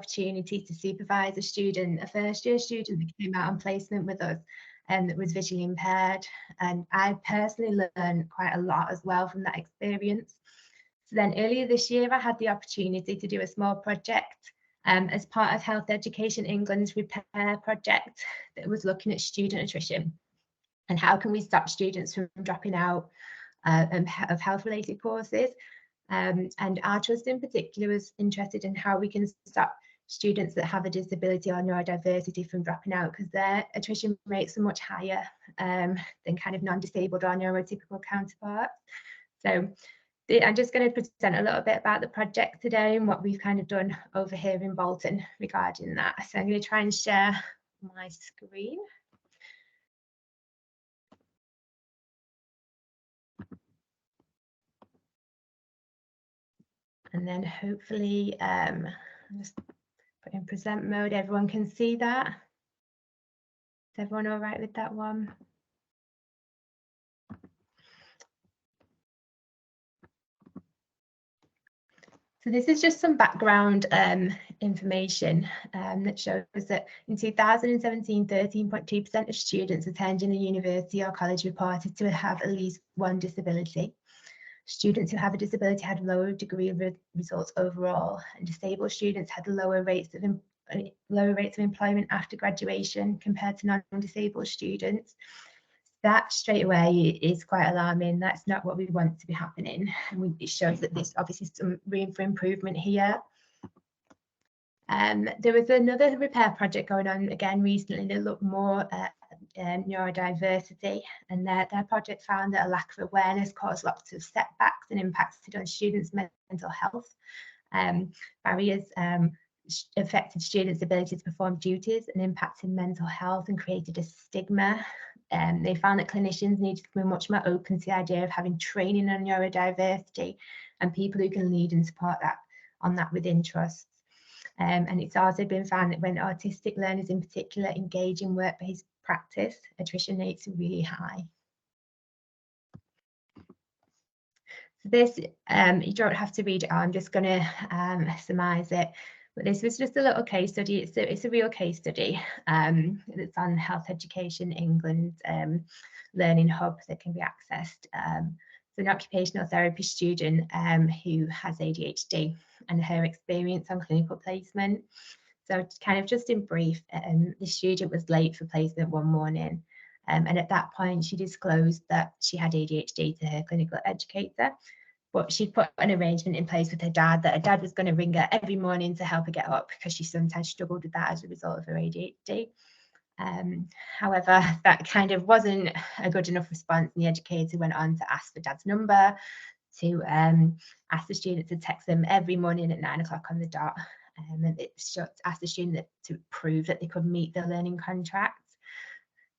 opportunity to supervise a student, a first-year student that came out on placement with us that was visually impaired. And I personally learned quite a lot as well from that experience. So then earlier this year, I had the opportunity to do a small project as part of Health Education England's Repair project that was looking at student attrition and how can we stop students from dropping out of health-related courses. And our trust in particular was interested in how we can stop students that have a disability or neurodiversity from dropping out, because their attrition rates are much higher than kind of non-disabled or neurotypical counterparts. So I'm just going to present a little bit about the project today and what we've kind of done over here in Bolton regarding that. So I'm going to try and share my screen. And then hopefully, just put in present mode, everyone can see that. Is everyone all right with that one? So this is just some background information that shows that in 2017, 13.2% of students attending a university or college reported to have at least one disability. Students who have a disability had lower degree of results overall, and disabled students had lower rates of employment after graduation compared to non-disabled students. That straight away is quite alarming. That's not what we want to be happening. And it shows that there's obviously some room for improvement here. There was another repair project going on again recently that looked more at neurodiversity, and their project found that a lack of awareness caused lots of setbacks and impacted on students' mental health. Barriers affected students' ability to perform duties and impacted mental health and created a stigma. They found that clinicians needed to be much more open to the idea of having training on neurodiversity and people who can lead and support that on that within trusts. And it's also been found that when autistic learners in particular engage in work-based practice, attrition rates are really high. So this, you don't have to read it, I'm just going to surmise it. But this was just a little case study. It's a real case study that's on Health Education England Learning Hub that can be accessed. So an occupational therapy student who has ADHD and her experience on clinical placement. So kind of just in brief, the student was late for placement one morning. And at that point, she disclosed that she had ADHD to her clinical educator. But she'd put an arrangement in place with her dad that her dad was going to ring her every morning to help her get up because she sometimes struggled with that as a result of her ADHD. However, that kind of wasn't a good enough response, and the educator went on to ask for dad's number, to ask the student to text them every morning at 9 o'clock on the dot, and it asked the student to prove that they could meet the learning contract.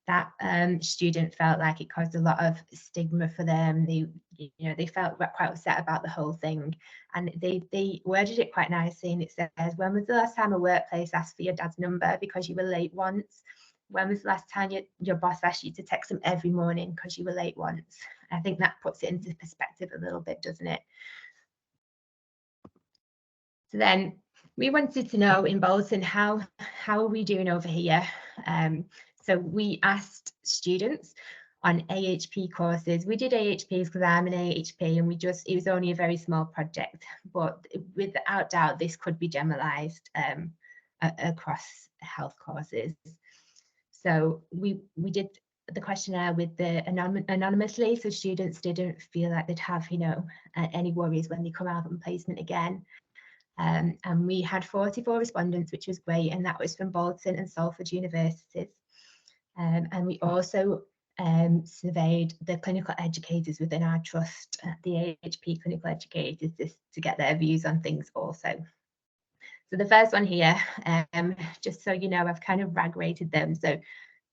That student felt like it caused a lot of stigma for them. They felt quite upset about the whole thing, and they worded it quite nicely. And it says, "When was the last time a workplace asked for your dad's number because you were late once? When was the last time your boss asked you to text them every morning because you were late once?" I think that puts it into perspective a little bit, doesn't it? So then we wanted to know in Bolton, how are we doing over here? So we asked students on AHP courses. We did AHPs because I'm an AHP, and it was only a very small project, but without doubt, this could be generalized across health courses. So we did the questionnaire with the anonymously, so students didn't feel like they'd have, any worries when they come out on placement again. And we had 44 respondents, which was great, and that was from Bolton and Salford universities. And we also surveyed the clinical educators within our trust, the AHP clinical educators, to get their views on things also. So the first one here, just so you know, I've kind of rag rated them. So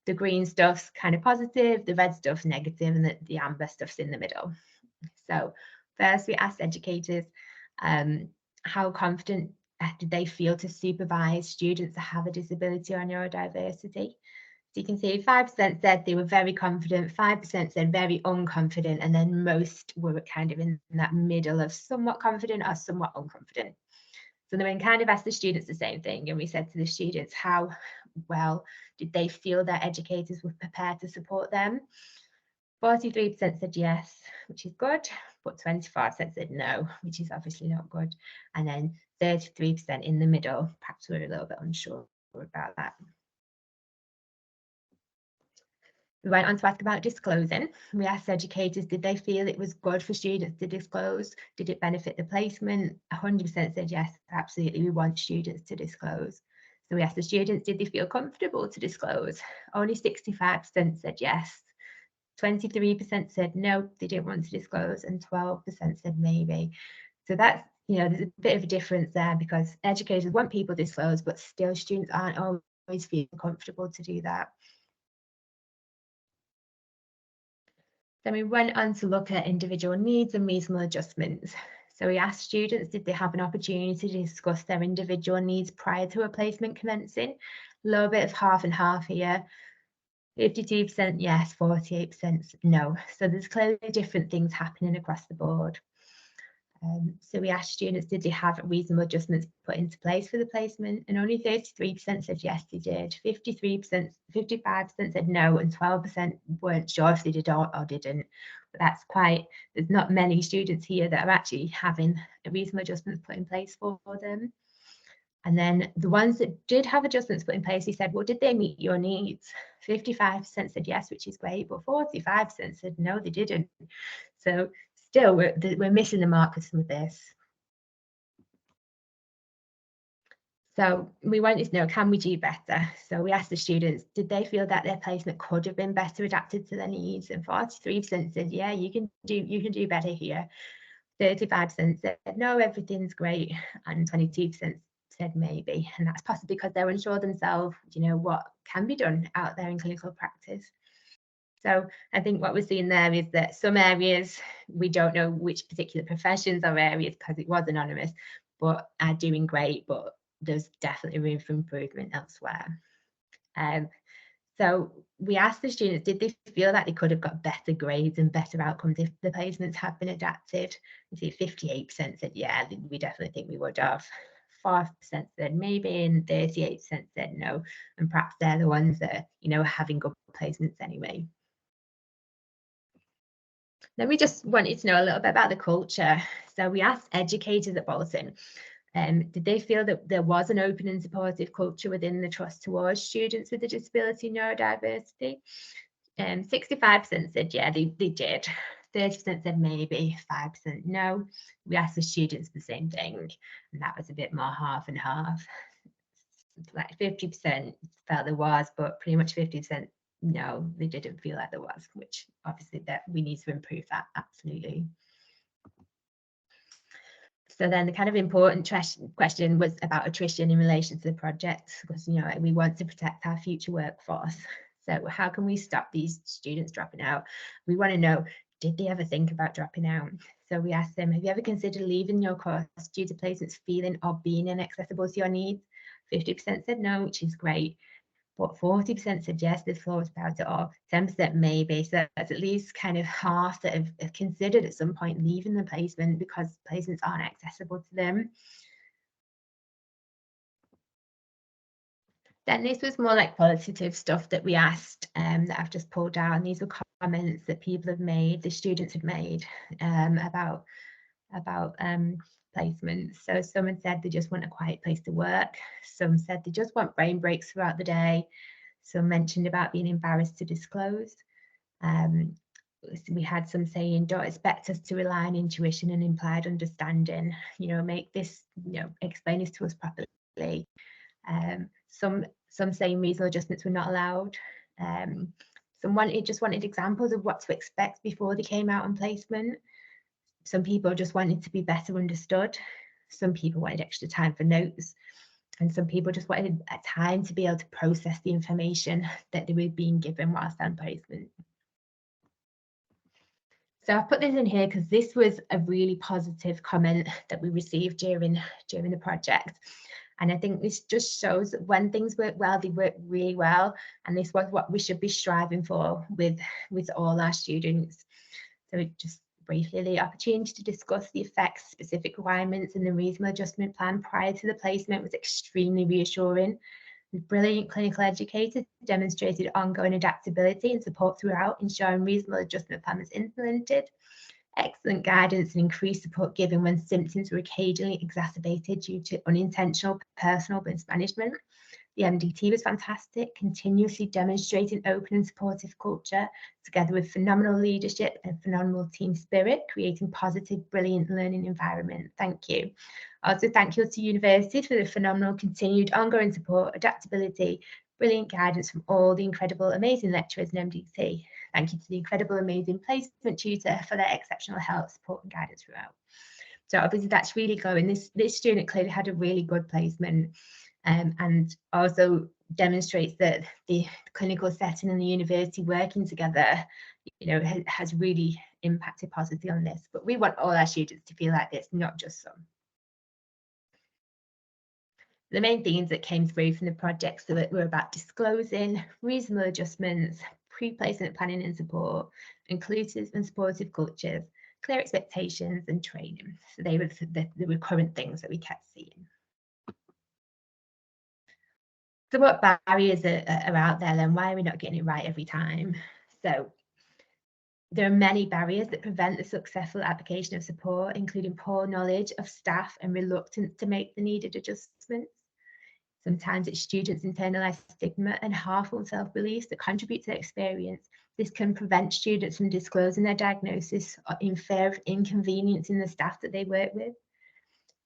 the green stuff's kind of positive, the red stuff's negative, and the amber stuff's in the middle. So first we asked educators how confident did they feel to supervise students that have a disability or neurodiversity. So you can see 5% said they were very confident, 5% said very unconfident, and then most were kind of in that middle of somewhat confident or somewhat unconfident. So then we kind of asked the students the same thing, and we said to the students, how well did they feel their educators were prepared to support them? 43% said yes, which is good, but 25% said no, which is obviously not good. And then 33% in the middle, perhaps we're a little bit unsure about that. We went on to ask about disclosing. We asked educators, did they feel it was good for students to disclose? Did it benefit the placement? 100% said yes, absolutely, we want students to disclose. So we asked the students, did they feel comfortable to disclose? Only 65% said yes. 23% said no, they didn't want to disclose, and 12% said maybe. So that's, there's a bit of a difference there, because educators want people to disclose, but still students aren't always feeling comfortable to do that. Then we went on to look at individual needs and reasonable adjustments. So we asked students, did they have an opportunity to discuss their individual needs prior to a placement commencing? A little bit of half and half here. 52% yes, 48% no. So there's clearly different things happening across the board. So we asked students, did they have reasonable adjustments put into place for the placement? And only 33% said yes, they did. 55% said no, and 12% weren't sure if they did or didn't. But that's there's not many students here that are actually having reasonable adjustments put in place for them. And then the ones that did have adjustments put in place, he said, well, did they meet your needs? 55% said yes, which is great, but 45% said no, they didn't. So still, we're missing the mark with some of this. So we wanted to know, can we do better? So we asked the students, did they feel that their placement could have been better adapted to their needs? And 43% said, yeah, you can do better here. 35% said, no, everything's great. And 22% said maybe. And that's possibly because they're unsure themselves, what can be done out there in clinical practice. So I think what we're seeing there is that some areas, we don't know which particular professions or areas, because it was anonymous, but are doing great, but there's definitely room for improvement elsewhere. So we asked the students, did they feel that they could have got better grades and better outcomes if the placements had been adapted? You see, 58% said, yeah, we definitely think we would have. 5% said maybe, and 38% said no. And perhaps they're the ones that, are having good placements anyway. Then we just wanted to know a little bit about the culture. So we asked educators at Bolton, did they feel that there was an open and supportive culture within the trust towards students with a disability neurodiversity? 65% said yeah, they did. 30% said maybe, 5% no. We asked the students the same thing, and that was a bit more half and half. Like 50% felt there was, but pretty much 50% no, they didn't feel like there was, which obviously that we need to improve that, absolutely. So then the kind of important question was about attrition in relation to the project, because we want to protect our future workforce. So how can we stop these students dropping out? We want to know, did they ever think about dropping out? So we asked them, have you ever considered leaving your course due to placements feeling or being inaccessible to your needs? 50% said no, which is great. But 40% said yes, they've thought about it, or 10% maybe. So that's at least kind of half that have considered at some point leaving the placement because placements aren't accessible to them. Then this was more like qualitative stuff that we asked, that I've just pulled down. These were comments that people have made, the students had made, about placements. So someone said they just want a quiet place to work. Some said they just want brain breaks throughout the day. Some mentioned about being embarrassed to disclose. We had some saying, don't expect us to rely on intuition and implied understanding, make this, explain this to us properly. Some saying reasonable adjustments were not allowed. Some just wanted examples of what to expect before they came out on placement. Some people just wanted to be better understood. Some people wanted extra time for notes. And some people just wanted a time to be able to process the information that they were being given whilst on placement. So I've put this in here because this was a really positive comment that we received during the project. And I think this just shows that when things work well, they work really well. And this was what we should be striving for with all our students. So it just briefly, the opportunity to discuss the effects, specific requirements, and the reasonable adjustment plan prior to the placement was extremely reassuring. The brilliant clinical educators demonstrated ongoing adaptability and support throughout, ensuring reasonable adjustment plan was implemented. Excellent guidance and increased support given when symptoms were occasionally exacerbated due to unintentional personal mismanagement. The MDT was fantastic, continuously demonstrating open and supportive culture, together with phenomenal leadership and phenomenal team spirit, creating positive, brilliant learning environment. Thank you. Also, thank you to universities for the phenomenal continued ongoing support, adaptability, brilliant guidance from all the incredible, amazing lecturers in MDT. Thank you to the incredible, amazing placement tutor for their exceptional help, support and guidance throughout. So obviously that's really going. This student clearly had a really good placement. And also demonstrates that the clinical setting and the university working together, has really impacted positively on this. But we want all our students to feel like this, not just some. The main themes that came through from the projects that were about disclosing, reasonable adjustments, pre-placement planning and support, inclusive and supportive cultures, clear expectations and training. So they were the recurrent things that we kept seeing. So what barriers are out there then? Why are we not getting it right every time? So there are many barriers that prevent the successful application of support, including poor knowledge of staff and reluctance to make the needed adjustments. Sometimes it's students' internalized stigma and harmful self-beliefs that contribute to their experience. This can prevent students from disclosing their diagnosis in fear of inconveniencing the staff that they work with.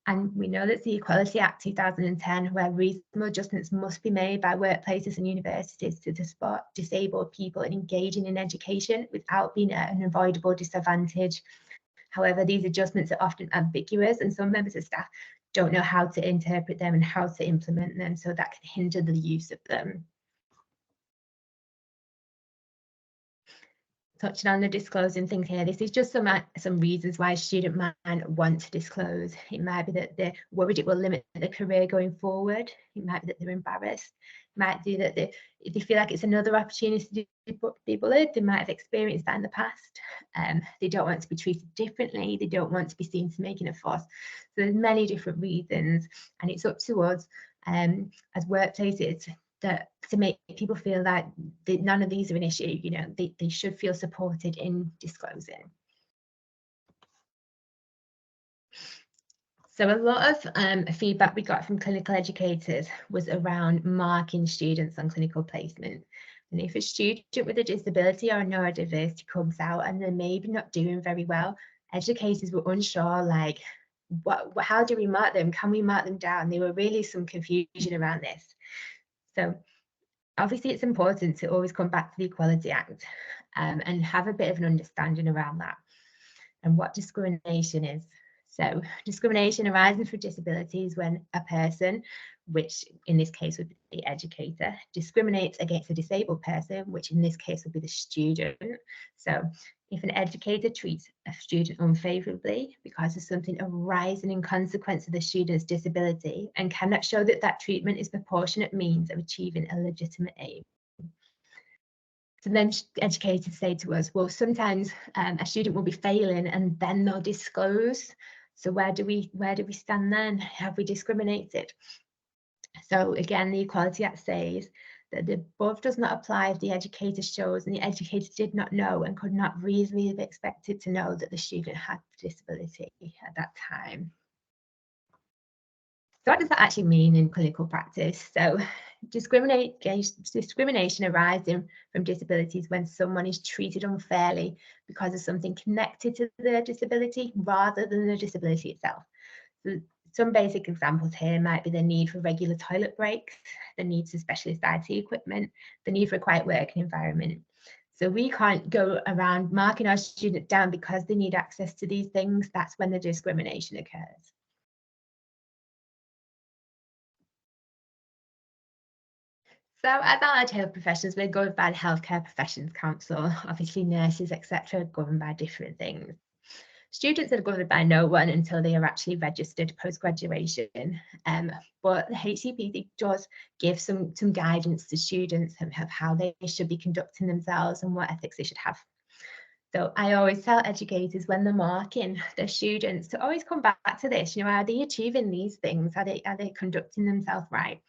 And we know that the Equality Act 2010, where reasonable adjustments must be made by workplaces and universities to support disabled people in engaging in education without being at an avoidable disadvantage. However, these adjustments are often ambiguous and some members of staff don't know how to interpret them and how to implement them, so that can hinder the use of them. Touching on the disclosing things here, this is just some reasons why a student might want to disclose. It might be that they're worried it will limit their career going forward. It might be that they're embarrassed. It might be that they feel like it's another opportunity to be bullied. They might have experienced that in the past. They don't want to be treated differently. They don't want to be seen to making a fuss. So there's many different reasons, and it's up to us as workplaces to make people feel that none of these are an issue. They should feel supported in disclosing. So a lot of feedback we got from clinical educators was around marking students on clinical placement. And if a student with a disability or neurodiversity comes out and they're maybe not doing very well, educators were unsure, like, how do we mark them? Can we mark them down? There were really some confusion around this. So obviously it's important to always come back to the Equality Act and have a bit of an understanding around that and what discrimination is. So discrimination arising from disabilities when a person, which in this case would be the educator, discriminates against a disabled person, which in this case would be the student. So if an educator treats a student unfavourably because of something arising in consequence of the student's disability and cannot show that that treatment is proportionate means of achieving a legitimate aim. So then educators say to us, well, sometimes a student will be failing and then they'll disclose. So where do we stand then? Have we discriminated? So again, the Equality Act says that the above does not apply if the educator shows and the educator did not know and could not reasonably have expected to know that the student had a disability at that time. So what does that actually mean in clinical practice? So discrimination arising from disabilities when someone is treated unfairly because of something connected to their disability rather than the disability itself. So some basic examples here might be the need for regular toilet breaks, the need for specialist IT equipment, the need for a quiet working environment. So we can't go around marking our students down because they need access to these things. That's when the discrimination occurs. So as allied health professionals, we're governed by the Healthcare Professions Council. Obviously nurses, etc., are governed by different things. Students are governed by no one until they are actually registered post-graduation. But the HCPC does give some guidance to students of how they should be conducting themselves and what ethics they should have. So I always tell educators when they're marking their students to always come back to this, are they achieving these things? Are they conducting themselves right?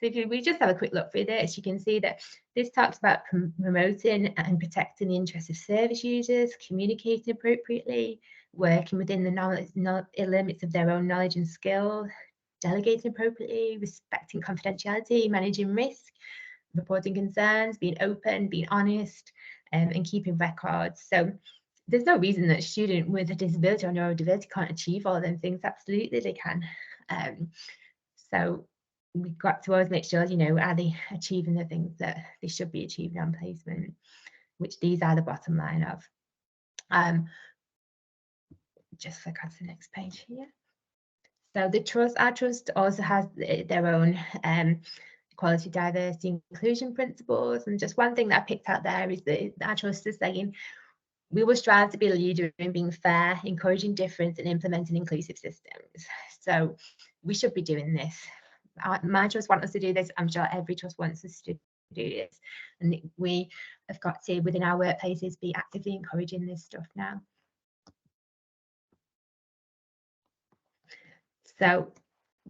So if we just have a quick look through this, you can see that this talks about promoting and protecting the interests of service users, communicating appropriately, working within the limits of their own knowledge and skill, delegating appropriately, respecting confidentiality, managing risk, reporting concerns, being open, being honest, and keeping records. So there's no reason that a student with a disability or neurodivergent can't achieve all of them things. Absolutely they can. So we've got to always make sure, are they achieving the things that they should be achieving on placement, which these are the bottom line of. Just click on to the next page here. So our trust also has their own equality, diversity, inclusion principles. And just one thing that I picked out there is that our trust is saying, we will strive to be a leader in being fair, encouraging difference and implementing inclusive systems. So we should be doing this. My trust want us to do this. I'm sure every trust wants us to do this. And we have got to, within our workplaces, be actively encouraging this stuff now. So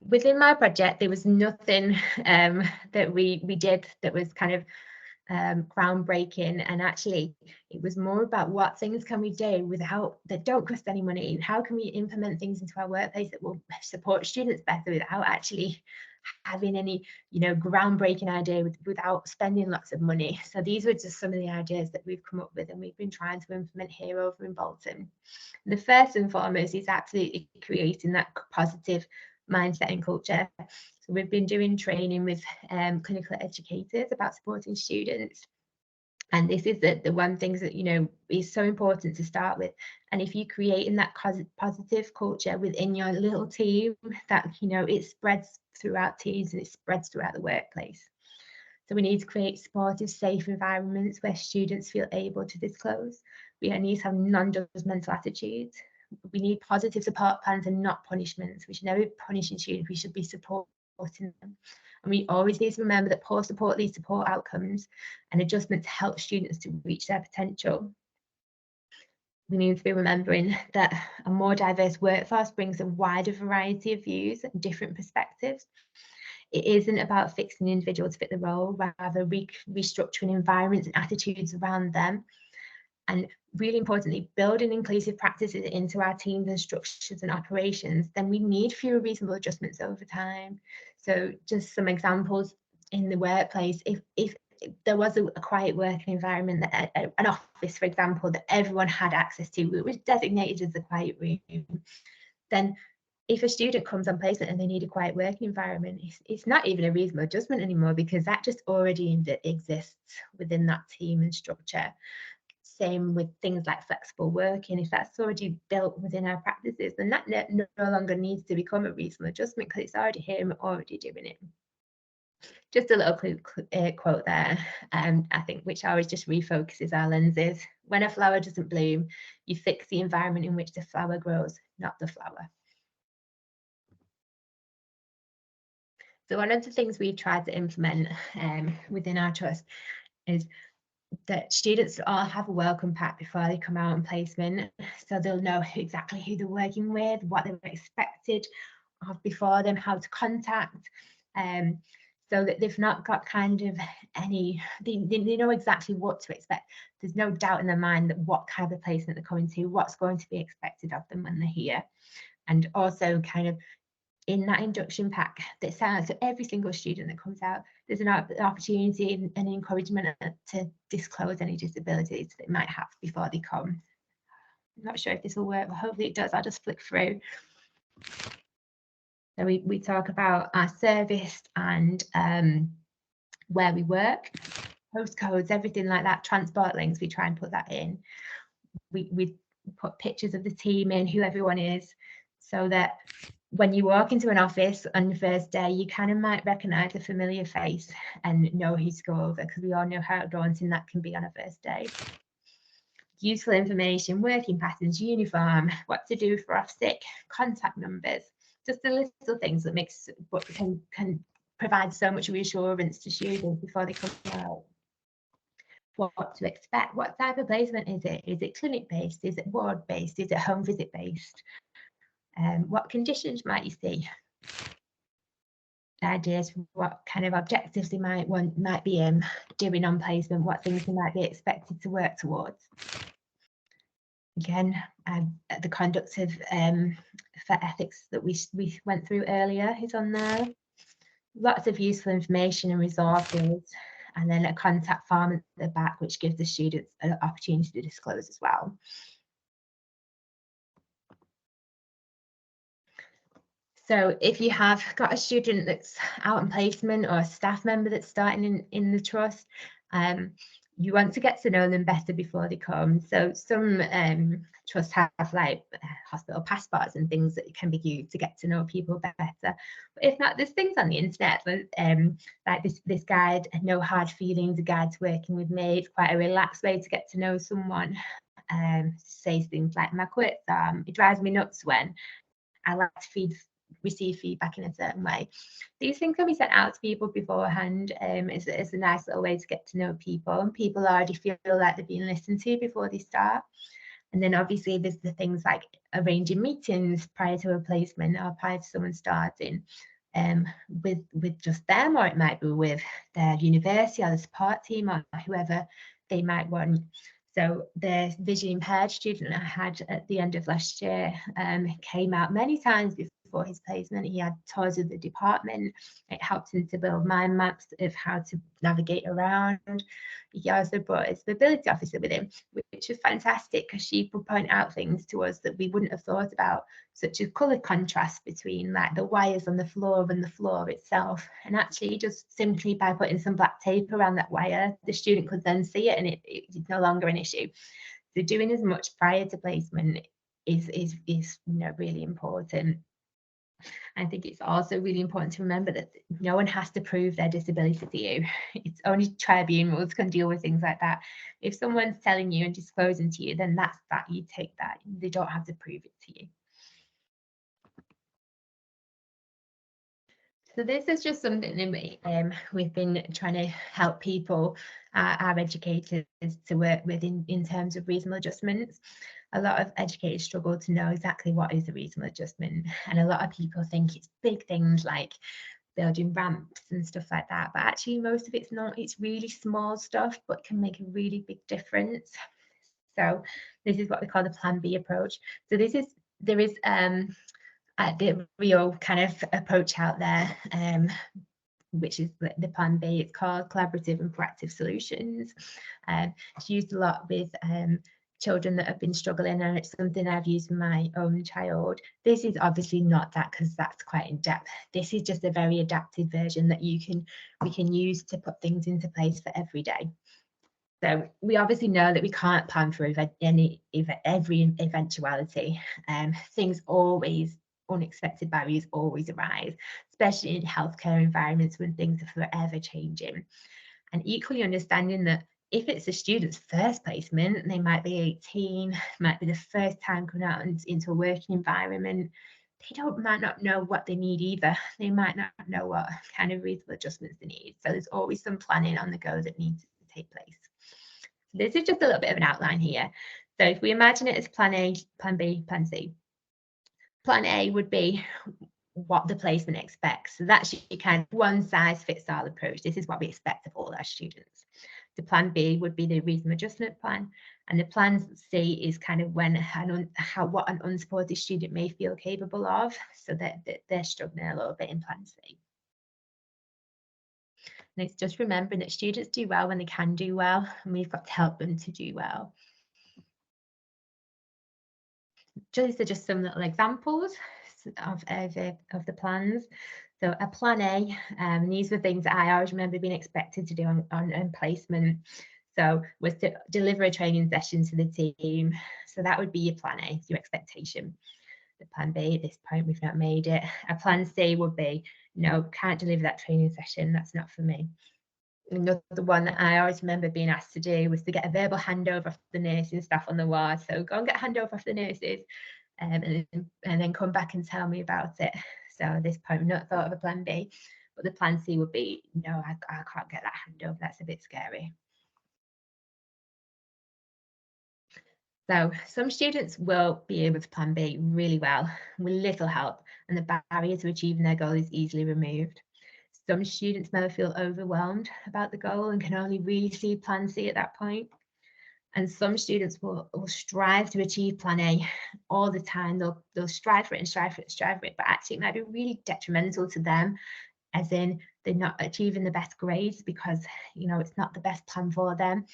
within my project, there was nothing that we did that was kind of groundbreaking, and actually it was more about what things can we do that don't cost any money. How can we implement things into our workplace that will support students better without actually having any groundbreaking idea without spending lots of money. So these were just some of the ideas that we've come up with and we've been trying to implement here over in Bolton. The first and foremost is absolutely creating that positive mindset and culture. So we've been doing training with clinical educators about supporting students. And this is the one thing that, is so important to start with. And if you create in that positive culture within your little team, that, it spreads throughout teams and it spreads throughout the workplace. So we need to create supportive, safe environments where students feel able to disclose. We need to have non-judgmental attitudes. We need positive support plans and not punishments. We should never be punishing students. We should be supporting them. And we always need to remember that poor support leads to poor outcomes, and adjustment to help students to reach their potential. We need to be remembering that a more diverse workforce brings a wider variety of views and different perspectives. It isn't about fixing individuals to fit the role, rather restructuring environments and attitudes around them. And really importantly, building inclusive practices into our teams and structures and operations, then we need fewer reasonable adjustments over time. So just some examples in the workplace, if there was a quiet working environment, that an office, for example, that everyone had access to, it was designated as a quiet room, then if a student comes on placement and they need a quiet working environment, it's not even a reasonable adjustment anymore, because that just already exists within that team and structure. Same with things like flexible working. If that's already built within our practices, then that no longer needs to become a reasonable adjustment, because it's already here and we're already doing it. Just a little quote there, I think, which always just refocuses our lenses. When a flower doesn't bloom, you fix the environment in which the flower grows, not the flower. So one of the things we've tried to implement within our trust is that students all have a welcome pack before they come out on placement, so they'll know exactly who they're working with, what they're expected of before them, how to contact, so that they've not got kind of they know exactly what to expect. There's no doubt in their mind that what kind of placement they're coming to, what's going to be expected of them when they're here. And also kind of in that induction pack that sounds to every single student that comes out, there's an opportunity and encouragement to disclose any disabilities they might have before they come. I'm not sure if this will work, but hopefully it does. I'll just flick through. So we talk about our service and where we work, postcodes, everything like that, transport links, we try and put that in. We put pictures of the team in, who everyone is, so that when you walk into an office on the first day, you kind of might recognise a familiar face and know who to go over, because we all know how daunting that can be on a first day. Useful information, working patterns, uniform, what to do for off sick, contact numbers, just the little things that makes what can provide so much reassurance to students before they come out. what to expect. What type of placement is it? Is it clinic-based? Is it ward-based? Is it home visit-based? What conditions might you see? Ideas for what kind of objectives they might be doing on placement, what things they might be expected to work towards. Again, the conduct of for ethics that we went through earlier is on there. Lots of useful information and resources, and then a contact form at the back, which gives the students an opportunity to disclose as well. So if you have got a student that's out on placement or a staff member that's starting in the trust, you want to get to know them better before they come. So some trusts have like hospital passports and things that can be used to get to know people better. But if not, there's things on the internet like this guide, No Hard Feelings, a guide to working with me. It's quite a relaxed way to get to know someone. Says things like, my quotes it drives me nuts when I like to receive feedback in a certain way. These things can be sent out to people beforehand. It's a nice little way to get to know people, and people already feel like they're being listened to before they start. And then obviously there's the things like arranging meetings prior to a placement or prior to someone starting with just them, or it might be with their university or the support team or whoever they might want. So the visually impaired student I had at the end of last year came out many times before his placement. He had tours of the department. It helped him to build mind maps of how to navigate around. He also brought his mobility officer with him, which was fantastic because she would point out things to us that we wouldn't have thought about, such as colour contrast between like the wires on the floor and the floor itself. And actually just simply by putting some black tape around that wire, the student could then see it and it's no longer an issue. So doing as much prior to placement is really important. I think it's also really important to remember that no one has to prove their disability to you. It's only tribunals can deal with things like that. If someone's telling you and disclosing to you, then that's that. You take that. They don't have to prove it to you. So this is just something that we've been trying to help people, our educators, to work with in terms of reasonable adjustments. A lot of educators struggle to know exactly what is a reasonable adjustment, and a lot of people think it's big things like building ramps and stuff like that, but actually most of it's not. It's really small stuff but can make a really big difference. So this is what we call the Plan B approach. So there is the real kind of approach out there, which is the Plan B. It's called collaborative and proactive solutions. It's used a lot with children that have been struggling, and it's something I've used with my own child. This is obviously not that, because that's quite in depth. This is just a very adapted version that we can use to put things into place for every day. So we obviously know that we can't plan for every eventuality. Things always, unexpected barriers always arise, especially in healthcare environments when things are forever changing. And equally understanding that if it's a student's first placement, they might be 18, might be the first time coming out into a working environment, they might not know what they need either. They might not know what kind of reasonable adjustments they need. So there's always some planning on the go that needs to take place. This is just a little bit of an outline here. So if we imagine it as Plan A, Plan B, Plan C. Plan A would be what the placement expects. So that's your kind of one size fits all approach. This is what we expect of all our students. The Plan B would be the reasonable adjustment plan, and the Plan C is kind of when what an unsupported student may feel capable of, so that they're struggling a little bit in Plan C. And it's just remembering that students do well when they can do well, and we've got to help them to do well. These are just some little examples of the plans. So a Plan A, these were things that I always remember being expected to do on placement. So was to deliver a training session to the team. So that would be your Plan A, your expectation. The Plan B, at this point, we've not made it. A Plan C would be, no, can't deliver that training session. That's not for me. Another one that I always remember being asked to do was to get a verbal handover of the nursing staff on the ward. So go and get a handover of the nurses, and then come back and tell me about it. So at this point, I've not thought of a Plan B, but the Plan C would be, no, I can't get that handover. That's a bit scary. So some students will be able to plan B really well with little help, and the barrier to achieving their goal is easily removed. Some students may feel overwhelmed about the goal and can only really see plan C at that point. And some students will strive to achieve plan A all the time. They'll strive for it and strive for it and strive for it, but actually it might be really detrimental to them, as in they're not achieving the best grades because, you know, it's not the best plan for them,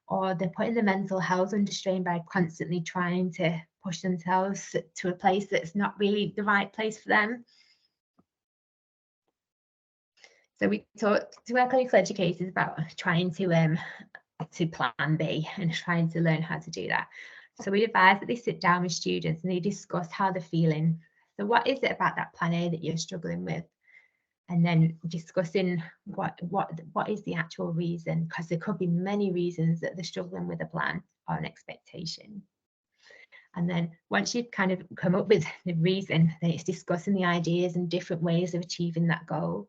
or they're putting their mental health under strain by constantly trying to push themselves to a place that's not really the right place for them. So we talked to our clinical educators about trying to plan B and trying to learn how to do that. So we advise that they sit down with students and they discuss how they're feeling. So what is it about that plan A that you're struggling with? And then discussing what is the actual reason, because there could be many reasons that they're struggling with a plan or an expectation. And then once you've kind of come up with the reason, then it's discussing the ideas and different ways of achieving that goal.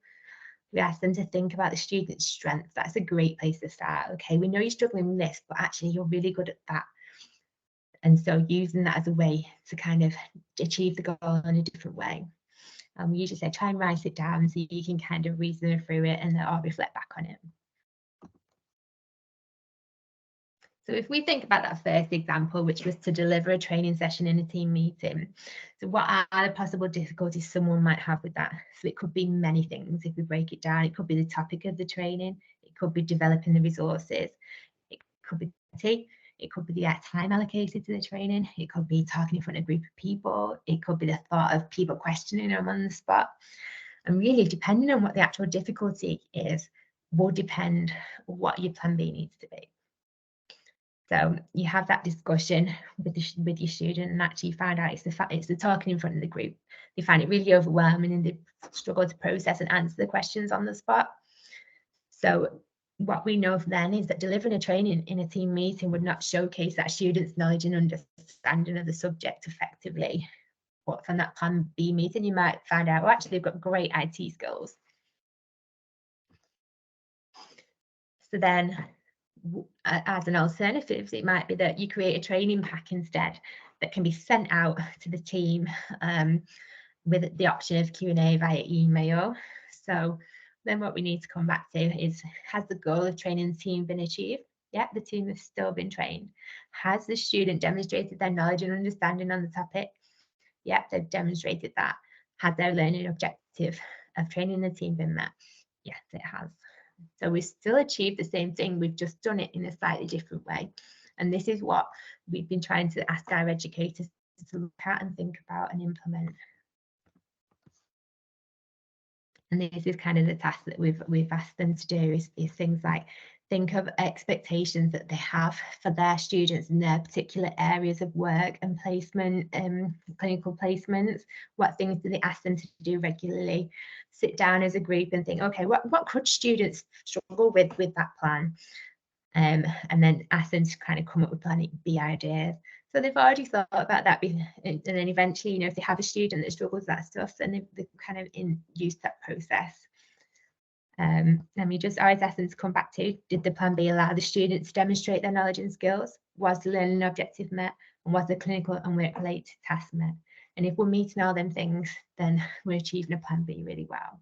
We ask them to think about the student's strengths. That's a great place to start. Okay, we know you're struggling with this, but actually you're really good at that. And so using that as a way to kind of achieve the goal in a different way. We usually say try and write it down so you can kind of reason through it and or reflect back on it. So if we think about that first example, which was to deliver a training session in a team meeting, so what are the possible difficulties someone might have with that? So it could be many things. If we break it down, it could be the topic of the training, it could be developing the resources, it could be it could be the time allocated to the training, it could be talking in front of a group of people, it could be the thought of people questioning them on the spot. And really, depending on what the actual difficulty is, will depend what your plan B needs to be. So you have that discussion with your student, and actually find out it's the talking in front of the group. They find it really overwhelming and they struggle to process and answer the questions on the spot. So what we know then is that delivering a training in a team meeting would not showcase that student's knowledge and understanding of the subject effectively. But from that plan B meeting, you might find out, well, actually, they've got great IT skills. So then, as an alternative, it might be that you create a training pack instead that can be sent out to the team with the option of Q&A via email. So then what we need to come back to is, has the goal of training the team been achieved? Yeah, the team has still been trained. Has the student demonstrated their knowledge and understanding on the topic? Yeah, they've demonstrated that. Has their learning objective of training the team been met? Yes, it has. So we still achieved the same thing, we've just done it in a slightly different way. And this is what we've been trying to ask our educators to look at and think about and implement. And this is kind of the task that we've asked them to do, is things like think of expectations that they have for their students in their particular areas of work and placement, clinical placements. What things do they ask them to do regularly? Sit down as a group and think, okay, what could students struggle with that plan? And then ask them to kind of come up with plan B ideas. So they've already thought about that, and then eventually, you know, if they have a student that struggles with that stuff, then they've kind of used that process. And we just always ask them to come back to, did the plan B allow the students to demonstrate their knowledge and skills? Was the learning objective met? And was the clinical and work-related task met? And if we're meeting all them things, then we're achieving a plan B really well.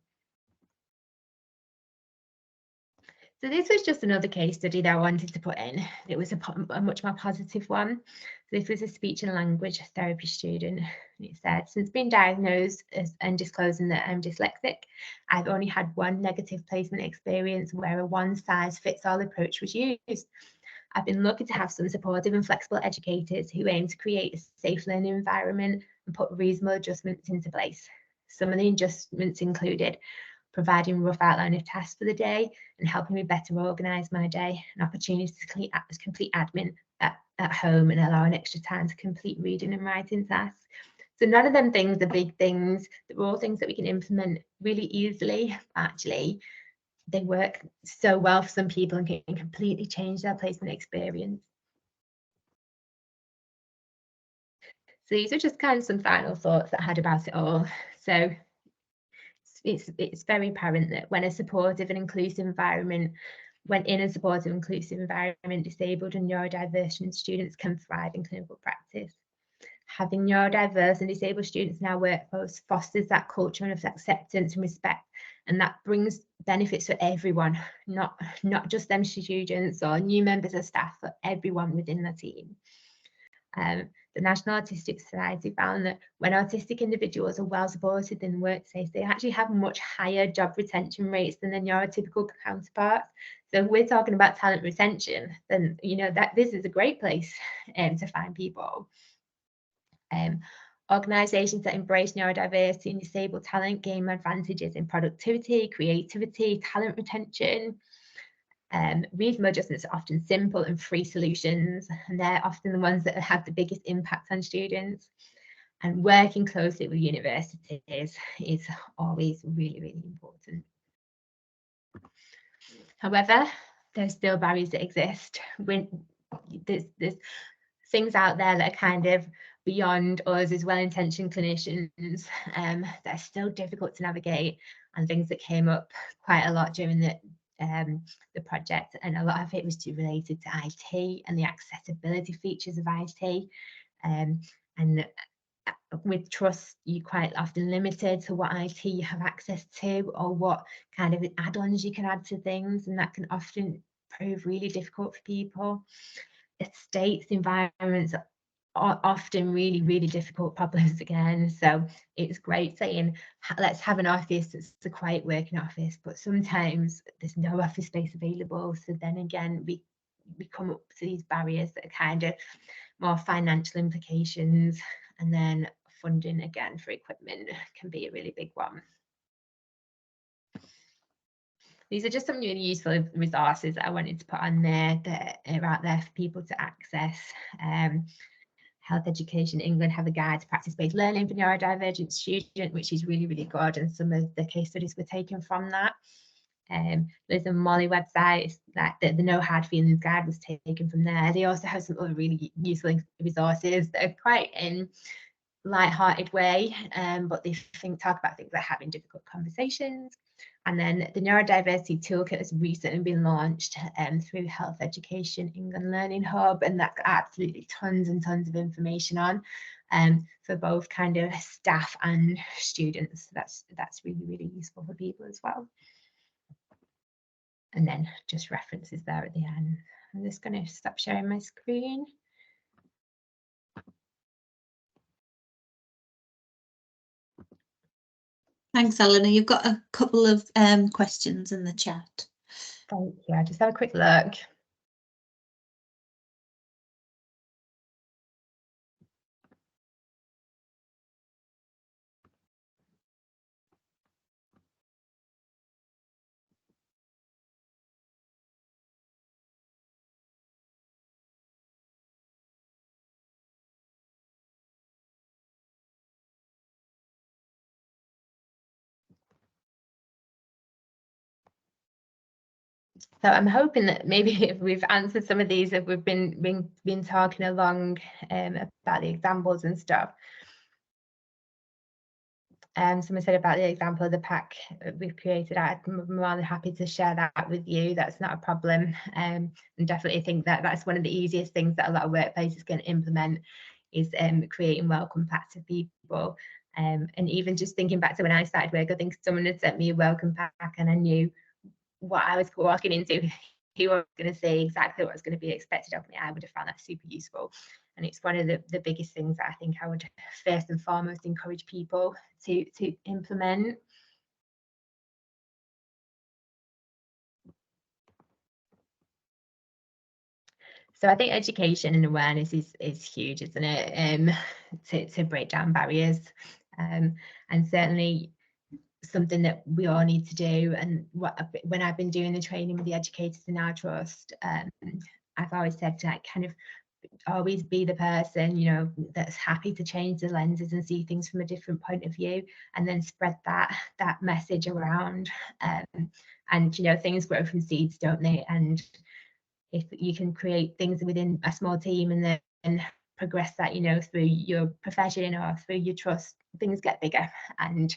So this was just another case study that I wanted to put in. It was a much more positive one. So this was a speech and language therapy student. It said, since being diagnosed and disclosing that I'm dyslexic, I've only had one negative placement experience where a one-size-fits-all approach was used. I've been lucky to have some supportive and flexible educators who aim to create a safe learning environment and put reasonable adjustments into place. Some of the adjustments included providing a rough outline of tasks for the day and helping me better organise my day, an opportunity to complete admin at home and allowing extra time to complete reading and writing tasks. So none of them things are big things. They're all things that we can implement really easily. Actually, they work so well for some people and can completely change their placement experience. So these are just kind of some final thoughts that I had about it all. So it's very apparent that when a supportive and inclusive environment when in a supportive, inclusive environment, disabled and neurodivergent students can thrive in clinical practice. Having neurodiverse and disabled students in our workforce fosters that culture of acceptance and respect, and that brings benefits for everyone, not just them students or new members of staff, but everyone within the team. The National Autistic Society found that when autistic individuals are well supported in the workplace, they actually have much higher job retention rates than their neurotypical counterparts. So if we're talking about talent retention, then that this is a great place to find people. Organisations that embrace neurodiversity and disabled talent gain advantages in productivity, creativity, talent retention. Reasonable adjustments are often simple and free solutions, and they're often the ones that have the biggest impact on students. And working closely with universities is always really, really important. However, there's still barriers that exist. There's things out there that are kind of beyond us as well-intentioned clinicians that are still difficult to navigate, and things that came up quite a lot during the project, and a lot of it was related to IT and the accessibility features of IT. And with trust, you're quite often limited to what IT you have access to or what kind of add-ons you can add to things, and that can often prove really difficult for people. Estates environments are often really, really difficult problems again. So it's great saying, let's have an office that's a quiet working office, but sometimes there's no office space available. So then again, we come up to these barriers that are kind of more financial implications, and then funding again for equipment can be a really big one. These are just some really useful resources that I wanted to put on there that are out there for people to access. Health Education England have a guide to practice-based learning for neurodivergent students, which is really, really good, and some of the case studies were taken from that. There's a Molly website that the No Hard Feelings guide was taken from there. They also have some other really useful resources that are quite in light-hearted way, but they talk about things like having difficult conversations. And then the Neurodiversity Toolkit has recently been launched through Health Education England Learning Hub, and that's got absolutely tons and tons of information on for both kind of staff and students. That's really, really useful for people as well. And then just references there at the end. I'm just going to stop sharing my screen. Thanks, Eleanor. You've got a couple of questions in the chat. Thank you. I'll just have a quick look. So I'm hoping that maybe if we've answered some of these, if we've been talking along about the examples and stuff. Someone said about the example of the pack we've created. I'm more than happy to share that with you. That's not a problem. And definitely think that that's one of the easiest things that a lot of workplaces can implement is creating welcome packs for people. And even just thinking back to when I started work, I think someone had sent me a welcome pack and I knew what I was walking into, who I was going to say, exactly what was going to be expected of me. I would have found that super useful. And it's one of the biggest things that I think I would first and foremost encourage people to implement. So I think education and awareness is huge, isn't it? To break down barriers, and certainly something that we all need to do. And when I've been doing the training with the educators in our trust, I've always said to kind of always be the person, that's happy to change the lenses and see things from a different point of view, and then spread that message around. And things grow from seeds, don't they? And if you can create things within a small team and then progress that, through your profession or through your trust, things get bigger. And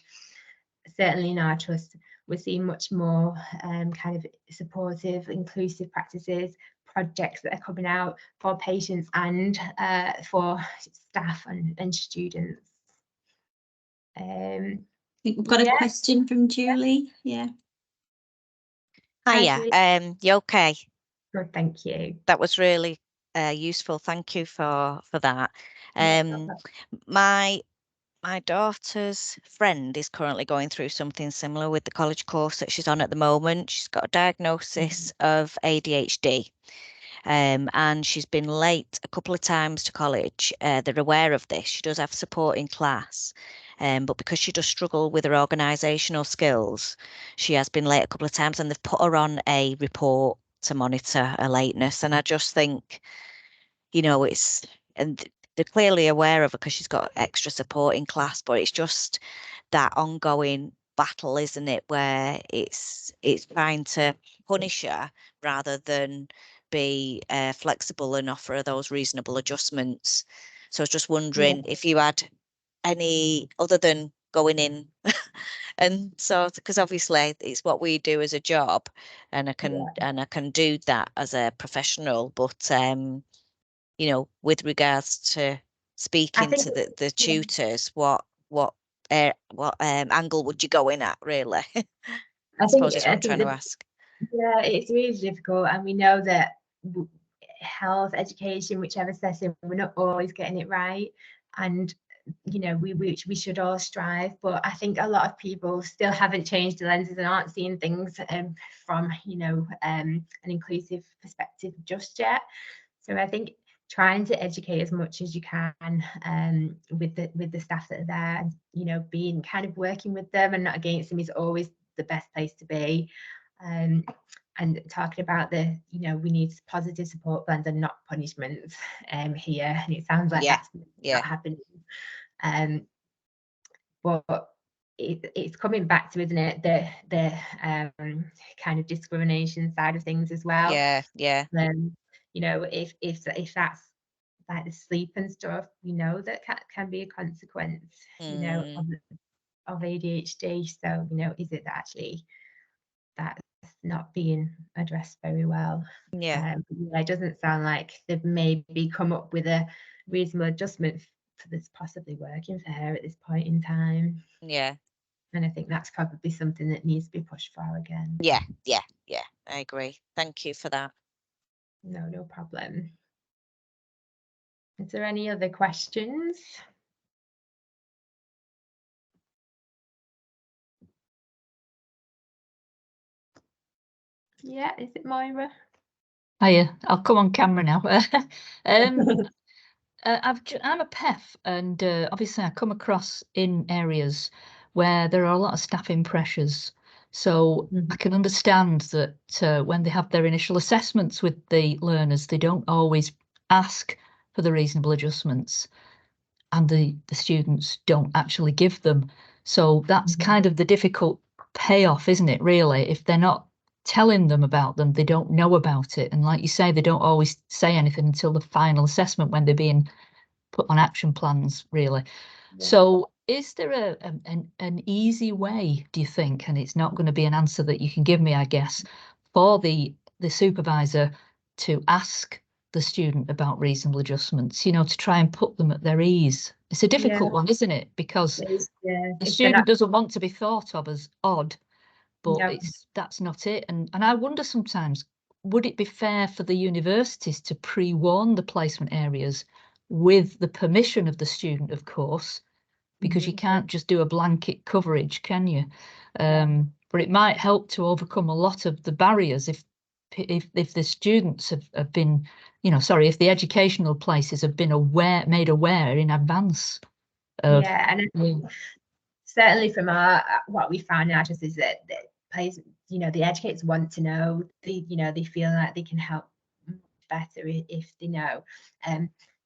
certainly in our trust, we're seeing much more kind of supportive, inclusive practices, projects that are coming out for patients and for staff and students. I think we've got a question from Julie. Yeah. Hiya. You okay? Good, thank you. That was really useful. Thank you for that. My daughter's friend is currently going through something similar with the college course that she's on at the moment. She's got a diagnosis of ADHD. And she's been late a couple of times to college. They're aware of this. She does have support in class, but because she does struggle with her organisational skills, she has been late a couple of times, and they've put her on a report to monitor her lateness. And I just think, and they're clearly aware of her because she's got extra support in class, but it's just that ongoing battle, isn't it, where it's trying to punish her rather than be flexible and offer those reasonable adjustments. So I was just wondering if you had any other than going in and so, because obviously it's what we do as a job, and I can do that as a professional, but with regards to speaking to the tutors, what angle would you go in at, really? I suppose is what I'm trying to ask. Yeah, it's really difficult, and we know that health, education, whichever setting, we're not always getting it right, and we should all strive. But I think a lot of people still haven't changed the lenses and aren't seeing things from an inclusive perspective just yet. So I think trying to educate as much as you can with the staff that are there, and being kind of working with them and not against them is always the best place to be. And talking about we need positive support plans and not punishments here, and it sounds like that's not happening. But it's coming back to, isn't it, the kind of discrimination side of things as well. If that's like the sleep and stuff, that can be a consequence of ADHD. So is it actually that's not being addressed very well? It doesn't sound like they've maybe come up with a reasonable adjustment that's possibly working for her at this point in time. And I think that's probably something that needs to be pushed for again. I agree. Thank you for that. No problem. Is there any other questions? Yeah, is it Moira? Hiya, I'll come on camera now. I'm a PEF, and obviously I come across in areas where there are a lot of staffing pressures. So I can understand that when they have their initial assessments with the learners, they don't always ask for the reasonable adjustments, and the students don't actually give them. So that's kind of the difficult payoff, isn't it, really? If they're not telling them about them, they don't know about it. And like you say, they don't always say anything until the final assessment when they're being put on action plans, really. So is there an easy way, do you think, and it's not going to be an answer that you can give me, I guess, for the supervisor to ask the student about reasonable adjustments, to try and put them at their ease? It's a difficult one, isn't it? Because the student doesn't want to be thought of as odd, but that's not it. And I wonder sometimes, would it be fair for the universities to pre-warn the placement areas with the permission of the student, of course, because you can't just do a blanket coverage, can you? But it might help to overcome a lot of the barriers if the students have been, if the educational places have been made aware in advance. Certainly from what we found in our trust is that the educators want to know. They feel like they can help better if they know.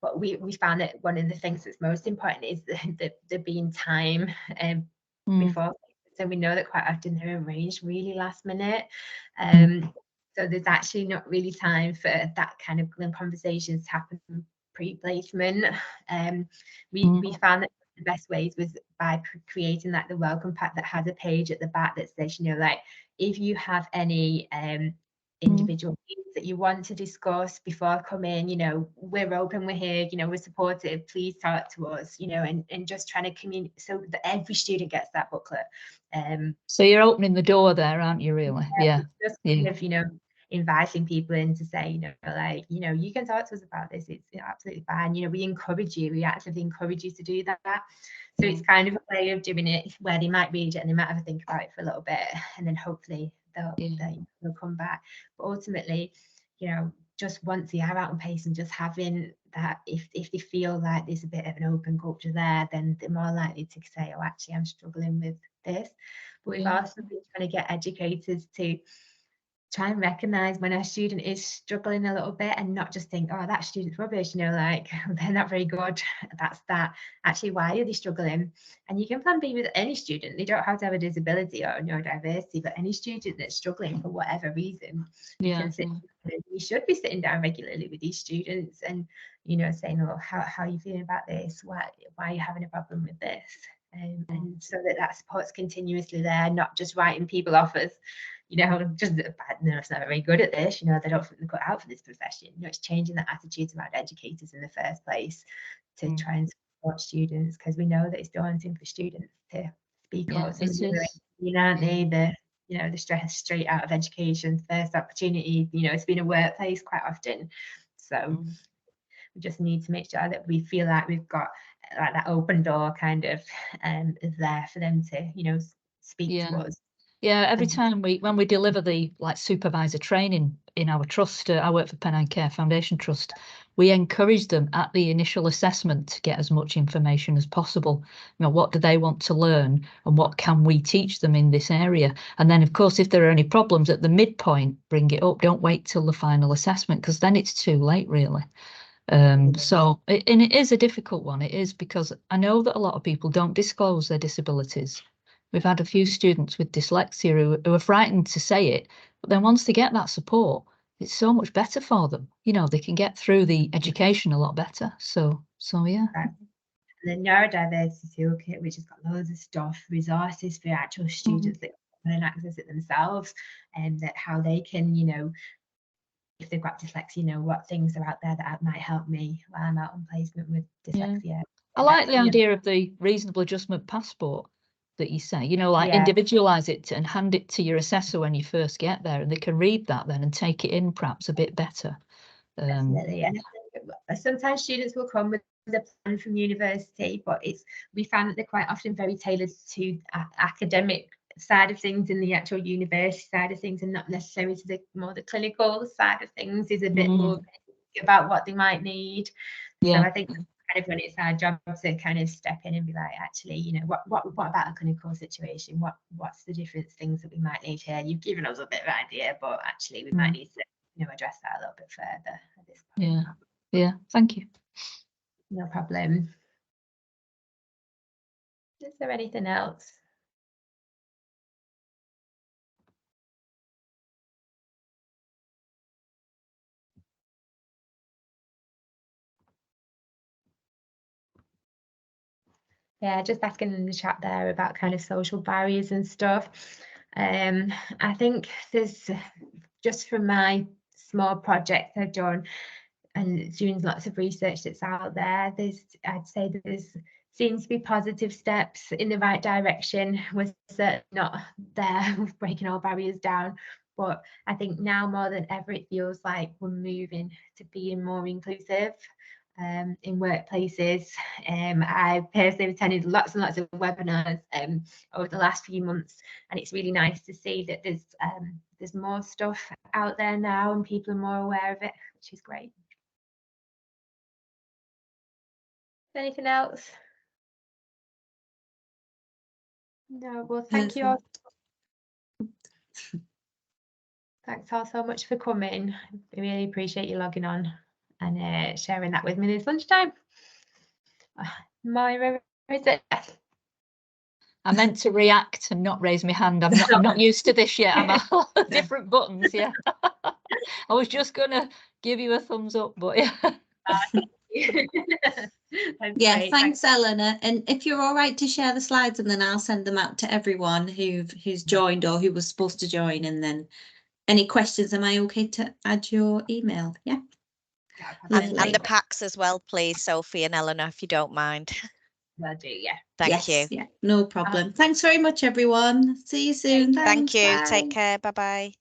But we found that one of the things that's most important is the being time before. So we know that quite often they're arranged really last minute. So there's actually not really time for that kind of conversations to happen pre-placement. We found that the best ways was by creating like the welcome pack that has a page at the back that says, you know, like if you have any individual needs that you want to discuss before coming, you know, we're open, we're here, you know, we're supportive, please talk to us, you know, and just trying to communicate so that every student gets that booklet. So you're opening the door there, aren't you, really? Yeah. Just kind of, you know, inviting people in to say, you know, like, you know, you can talk to us about this, it's absolutely fine, you know, we encourage you, we actively encourage you to do that. So it's kind of a way of doing it where they might read it and they might have a think about it for a little bit, and then hopefully they'll come back. But ultimately, you know, just once they are out on pace and just having that, if they feel like there's a bit of an open culture there, then they're more likely to say, oh, actually, I'm struggling with this. But we've also been trying to get educators to try and recognize when a student is struggling a little bit and not just think, oh, that student's rubbish, you know, like they're not very good, that's that. Actually, why are they struggling? And you can plan B with any student. They don't have to have a disability or neurodiversity, but any student that's struggling for whatever reason, you should be sitting down regularly with these students and, you know, saying, oh, how are you feeling about this? Why are you having a problem with this? And so that support's continuously there, not just writing people off as, you know, just no, it's not very good at this, you know, they don't think they're cut out for this profession. You know, it's changing the attitudes around educators in the first place to try and support students, because we know that it's daunting for students to speak up. You know, aren't they? You know, the stress straight out of education, first opportunity, you know, it's been a workplace quite often. So we just need to make sure that we feel like we've got like that open door kind of is there for them to, you know, speak to us. Yeah, every time when we deliver the like supervisor training in our trust, I work for Pennine Care Foundation Trust, we encourage them at the initial assessment to get as much information as possible. You know, what do they want to learn and what can we teach them in this area? And then, of course, if there are any problems at the midpoint, bring it up. Don't wait till the final assessment, because then it's too late, really. So it is a difficult one. It is, because I know that a lot of people don't disclose their disabilities. We've had a few students with dyslexia who are frightened to say it, but then once they get that support, it's so much better for them. You know, they can get through the education a lot better. So yeah. The neurodiversity toolkit, which has got loads of stuff, resources for actual students that can access it themselves, and that how they can, you know, if they've got dyslexia, you know, what things are out there that might help me while I'm out on placement with dyslexia. I like the idea of the reasonable adjustment passport that you say, you know, like individualize it and hand it to your assessor when you first get there, and they can read that then and take it in perhaps a bit better. Definitely. And sometimes students will come with a plan from university, but we found that they're quite often very tailored to academic side of things in the actual university side of things, and not necessarily to the clinical side of things is a bit more about what they might need. So I think kind of when it's our job to kind of step in and be like, actually, you know, what about a clinical situation? What's the different things that we might need here? You've given us a bit of an idea, but actually we might need to, you know, address that a little bit further at this point. Yeah, thank you. No problem. Is there anything else? Yeah, just asking in the chat there about kind of social barriers and stuff. I think there's, just from my small project I've done and doing lots of research that's out there, I'd say there's seems to be positive steps in the right direction. We're certainly not there with breaking all barriers down, but I think now more than ever it feels like we're moving to being more inclusive in workplaces. I personally attended lots and lots of webinars over the last few months, and it's really nice to see that there's more stuff out there now and people are more aware of it, which is great. Anything else? No, well, thank you all. Thanks all so much for coming. I really appreciate you logging on and sharing that with me this lunchtime. Myra, is it? I meant to react and not raise my hand. I'm not used to this yet. I'm on different buttons. Yeah. I was just gonna give you a thumbs up, but yeah. That's Yeah, great. thanks, Eleanor. And if you're all right to share the slides, and then I'll send them out to everyone who's joined or who was supposed to join. And then any questions, am I okay to add your email? Yeah. And Lovely. the packs as well, please, Sophie and Eleanor, if you don't mind. Will do, yeah. Thank Yes, you. yeah, no problem. Thanks very much, everyone. See you soon. care. Thank you. Thanks, Take bye. care. Bye bye.